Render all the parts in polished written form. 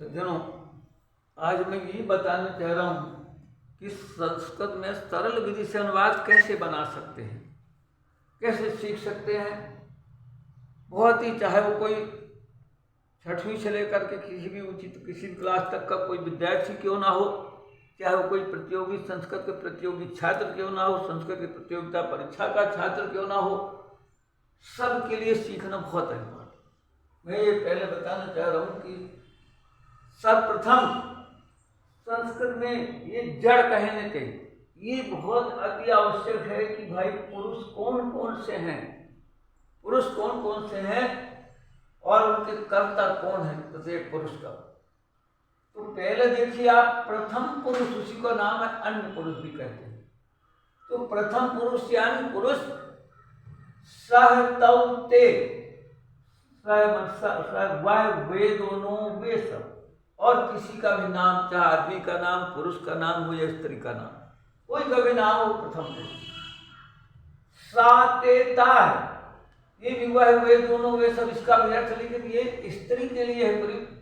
सज्जनों, आज मैं ये बताना चाह रहा हूँ कि संस्कृत में सरल विधि से अनुवाद कैसे बना सकते हैं, कैसे सीख सकते हैं। बहुत ही, चाहे वो कोई छठवीं से लेकर के किसी भी उचित किसी भी क्लास तक का कोई विद्यार्थी क्यों ना हो, चाहे वो कोई प्रतियोगी संस्कृत के प्रतियोगी छात्र क्यों ना हो, संस्कृत की प्रतियोगिता परीक्षा का छात्र क्यों ना हो, सबके लिए सीखना बहुत अनिवार्य। मैं ये पहले बताना चाह रहा हूँ कि सर्वप्रथम संस्कृत में ये जड़ कहने चाहिए। ये बहुत अति आवश्यक है कि भाई पुरुष कौन कौन से हैं, पुरुष कौन कौन से हैं और उनके कर्ता कौन है प्रत्येक पुरुष का। तो पहले देखिए आप, प्रथम पुरुष, उसी का नाम है अन्य पुरुष भी कहते हैं। तो प्रथम पुरुष या अन्य पुरुष सह तव ते, वह वे दोनों वे सब, और किसी का भी नाम, चाहे आदमी का नाम, पुरुष का नाम हो या स्त्री का नाम, कोई का भी नाम हो, प्रथम पुरुष। सातेता है, ये भी वह वे दोनों वे सब, इसका भी अर्थ लिखे ये स्त्री के लिए है प्रयुक्त।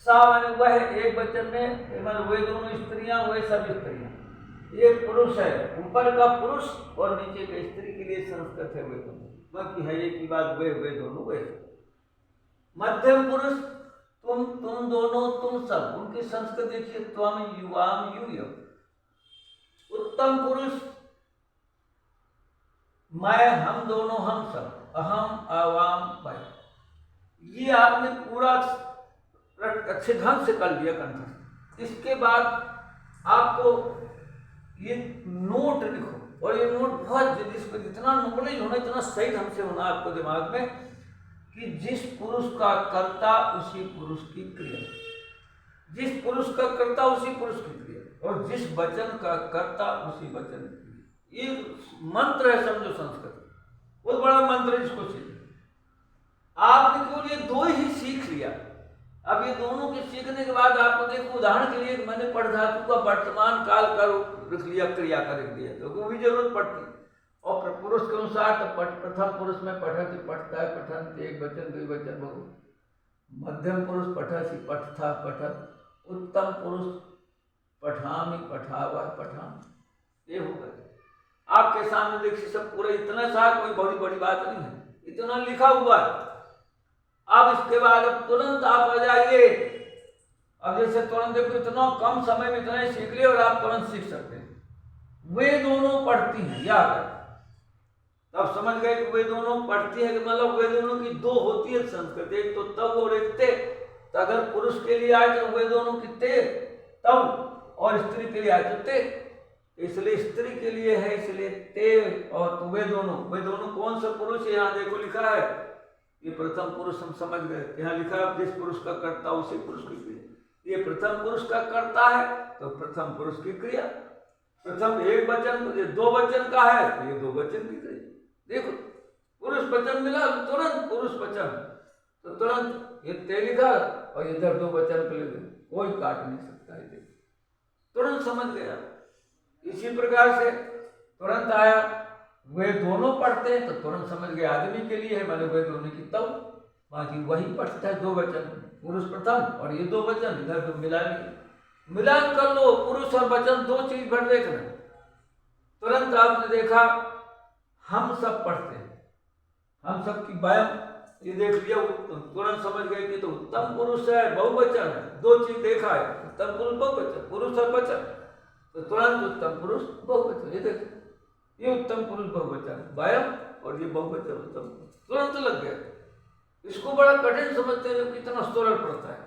सा माने वह एक वचन में, माने वे दोनों स्त्रियां, वे सब स्त्रियां। ये पुरुष है, ऊपर का पुरुष और नीचे के स्त्री के लिए संस्कृत है वे दोनों, बाकी है ये की बात वे दोनों वे सब। मध्यम पुरुष तुम दोनों तुम सब, उनकी संस्कृत देखिए त्वम युवाम यूयम। उत्तम पुरुष मैं हम दोनों हम सब, अहम आवाम वह। ये आपने पूरा अच्छे ढंग से कर लिया कंठस्थ। इसके बाद आपको ये नोट लिखो, और ये नोट बहुत, जिसको जितना नॉलेज होना, इतना सही ढंग से होना आपको दिमाग में, कि जिस पुरुष का कर्ता उसी पुरुष की क्रिया, जिस पुरुष का कर्ता उसी पुरुष की क्रिया, और जिस वचन का कर्ता उसी वचन की क्रिया। ये मंत्र है, समझो संस्कृत बहुत बड़ा मंत्र है, इसको सीख। आपने केवल ये दो ही सीख लिया। अब ये दोनों के सीखने के बाद आपको देखो, उदाहरण के लिए मैंने पढ़ धातु का वर्तमान काल का रूप लिख लिया, क्रिया का लिख दिया, तो वो भी जरूरत पड़ती। और पुरुष के अनुसार तो प्रथम पुरुष में पठति पठता है, पठन एक वचन द्वि वचन बहु। मध्यम पुरुष पठसी पठथा पठत। उत्तम पुरुष पठामी पठावा पठाम। ये होगा आपके सामने, देखिए सब पूरा इतना सा, कोई बड़ी बड़ी बात नहीं है, इतना लिखा हुआ है। अब इसके बाद अब तुरंत आप आ जाइए। अब जैसे तुरंत देखो, इतना कम समय में इतना ही सीख लिया और आप तुरंत सीख सकते हैं। वे दोनों पढ़ती हैं, याद है, तब समझ गए कि वे दोनों पढ़ती है, कि मतलब वे दोनों की दो होती है संस्कृत, एक तो तब और एक ते। तो अगर पुरुष के लिए आए तो वे दोनों की ते तब, और स्त्री के लिए आए तो ते। इसलिए स्त्री के लिए है, इसलिए ते, और वे दोनों कौन सा पुरुष है, यहाँ देखो लिखा है, ये प्रथम पुरुष हम समझ गए। यहाँ लिखा है जिस पुरुष का कर्ता उसी पुरुष की क्रिया। ये प्रथम पुरुष का कर्ता है तो प्रथम पुरुष की क्रिया। प्रथम एक वचन, ये दो वचन का है तो ये दो वचन की क्रिया। देखो पुरुष वचन मिला तो तुरंत पुरुष वचन, तो तुरंत ये ते लिखा और इधर दो वचन के लिए कोई काट नहीं सकता है, तुरंत समझ गया। इसी प्रकार से तुरंत आया, वे दोनों पढ़ते हैं तो तुरंत समझ गए आदमी के लिए है, माने वे दोनों की तब, बाकी वही पढ़ता है दो वचन, पुरुष प्रथम और ये दो वचन, इधर तो मिलान कर लो, पुरुष और वचन दो चीज भर देखना। तुरंत आपने देखा हम सब पढ़ते हैं, हम सब की व्यायाम ये देख लिया, तुरंत समझ गए कि तो उत्तम पुरुष है, बहुवचन है, दो चीज देखा है, उत्तम पुरुष बहुवचन, पुरुष और वचन, तो तुरंत उत्तम पुरुष बहुवचन। ये देखो, ये उत्तम पुरुष बहुवचन व्यायाम और ये बहुवचन उत्तम, तुरंत लग गया। इसको बड़ा कठिन समझते हैं, कितना सरल पड़ता है।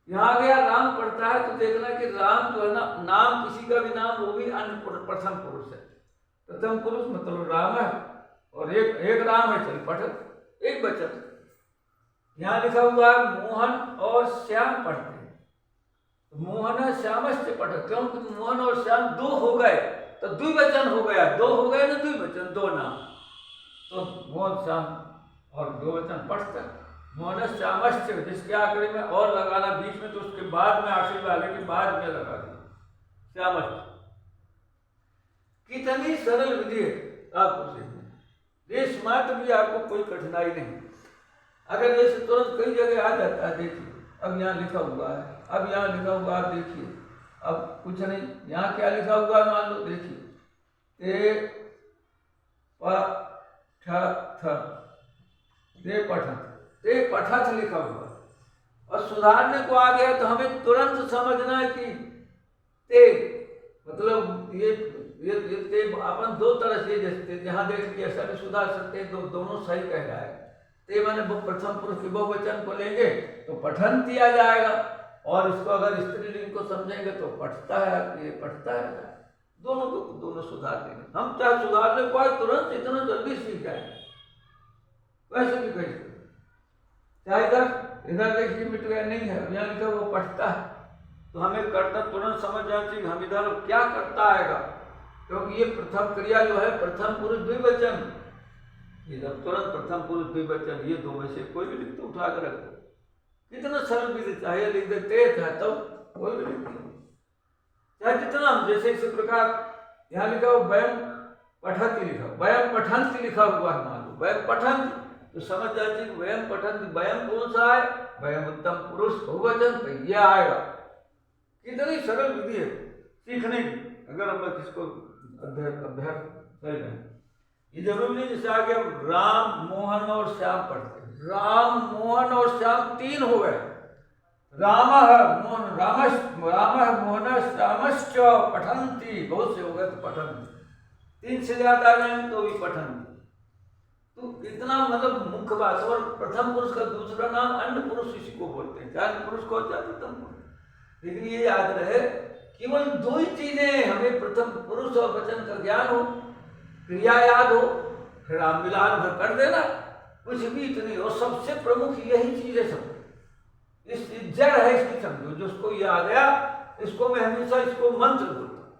यहाँ गया राम पढ़ता है तो देखना कि राम जो है ना, नाम किसी का भी नाम, वो भी अन्य प्रथम पुरुष है। प्रथम पुरुष मतलब राम है, और एक राम है, चल पठत एक वचन। यहाँ लिखा हुआ है मोहन और श्याम पढ़ते हैं, मोहन श्यामश्च पठत, क्योंकि मोहन और श्याम दो हो गए तो द्विवचन हो गया, दो हो गए ना द्विवचन, दो नाम, तो मोहन श्याम और दो वचन पढ़ते हैं। मोहन श्यामश्च, जिसके आखिरी में और लगाना बीच में, तो उसके बाद में आखिरी वाले के बाद में लगा दिया श्यामश्च। कितनी सरल विधि है आपको सीखने, देश मात्र भी आपको कोई कठिनाई नहीं। अगर जैसे तुरंत कई जगह आ जाता है, देखिए अब यहाँ लिखा हुआ है, अब यहाँ लिखा हुआ आप देखिए, अब कुछ नहीं, यहाँ क्या लिखा हुआ है मान लो देखिए, ते पठथ लिखा हुआ और सुधारने को आ गया तो हमें तुरंत समझना है कि ते मतलब ये ते अपन दो तरह से जैसे यहाँ देख के ऐसा भी सुधार सकते हैं, दोनों सही कह रहा है। ते मैंने प्रथम पुरुष के बहुवचन को लेंगे तो पठन किया जाएगा, और इसको अगर स्त्रीलिंग को समझेंगे तो पठता है, ये पठता है, दोनों को दोनों सुधार देंगे। हम चाहे सुधारने को आए तुरंत इतना जल्दी सीख जाएंगे, वैसे भी कह सकते, चाहे इधर देखिए मिट गया नहीं है, यहाँ लिखा वो पठता है, तो हमें करता तुरंत समझ जाना चाहिए हम इधर क्या करता आएगा, क्योंकि ये प्रथम क्रिया जो है प्रथम पुरुष द्विवचन, इधर तुरंत प्रथम पुरुष द्विवचन, ये दो में से कोई भी लिख दो, उठा कर रखो, कितना सरल विधि, चाहे लिख देते है तो कोई भी लिख दो, चाहे जितना हम जैसे इसी प्रकार यहाँ लिखा हो वयम पठंती लिखा, वयम पठंती लिखा हुआ है, मान लो वयम पठंती तो समझ जाती है वयम पठंती, वयम कौन सा है, वयम उत्तम पुरुष बहुवचन, तो ये आएगा। कितनी सरल विधि है सीखने की, अगर हम किसको अभ्यास कर रहे हैं। ये जरूरी नहीं जैसे आगे हम राम मोहन और श्याम पढ़ते हैं, राम मोहन और श्याम तीन हो गए, राम मोहन राम मोहन श्यामश्च पठंती, बहुत से हो गए तो पठंती, तीन से ज्यादा आ जाए तो भी पठंती, तो इतना मतलब मुख्य बात। और प्रथम पुरुष का दूसरा नाम अन्य पुरुष इसी को बोलते हैं, चाहे पुरुष को चाहे प्रथम पुरुष, लेकिन ये याद रहे केवल दो ही चीजें, हमें प्रथम पुरुष और वचन का ज्ञान हो, क्रिया याद हो, फिर आप मिलान भर कर देना, कुछ भी इतनी। और सबसे प्रमुख यही चीज है, सब इस जड़ है इसकी, समझो जिसको ये आ गया, इसको मैं हमेशा इसको मंत्र बोलता हूँ,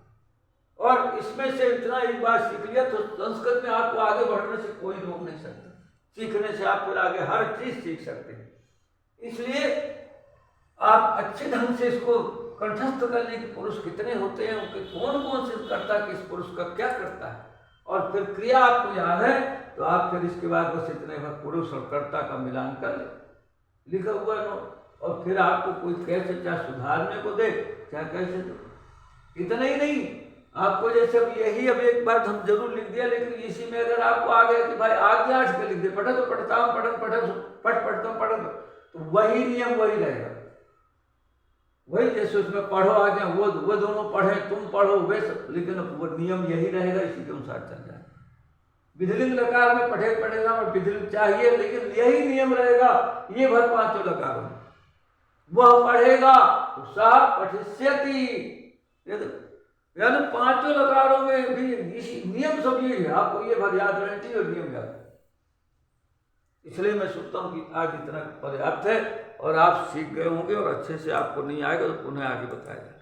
और इसमें से इतना एक बार सीख लिया तो संस्कृत में आपको आगे बढ़ने से कोई रोक नहीं सकता, सीखने से आप फिर आगे हर चीज सीख सकते हैं। इसलिए आप अच्छे ढंग से इसको कंठस्थ करने के पुरुष कितने होते हैं, उनके कौन कौन से करता किस पुरुष का क्या करता है, और फिर क्रिया आपको याद है तो आप फिर इसके बाद बस इतने बार पुरुष और कर्ता का मिलान कर ले, लिखा हुआ नो, और फिर आपको कोई कैसे चाहे सुधारने को दे चाहे कैसे दो, इतना ही नहीं आपको जैसे अब यही अब एक बात हम जरूर लिख दिया, लेकिन इसी में अगर आपको आ गया कि भाई आज्ञा आठ के लिख दे, पढ़ा तो पढ़ता हूँ, पढ़ता हूँ, तो वही नियम वही रहेगा, वही जैसे उसमें पढ़ो आज्ञा वो दोनों पढ़े, तुम पढ़ो वे सब, लेकिन वो नियम यही रहेगा, इसी के अनुसार चल जाए। विधिलिंग लकार में पढ़ेगा और विधिलिंग चाहिए, लेकिन यही नियम रहेगा, ये भर पांचों लकारों में वह पढ़ेगा सा पठिष्यति, यानी पांचों लकारों में भी इसी नियम सब ये है, आपको ये भर याद रहना चाहिए और नियम याद। इसलिए मैं सोचता हूँ कि आज इतना पर्याप्त है और आप सीख गए होंगे, और अच्छे से आपको नहीं आएगा तो पुनः आगे बताया जाए।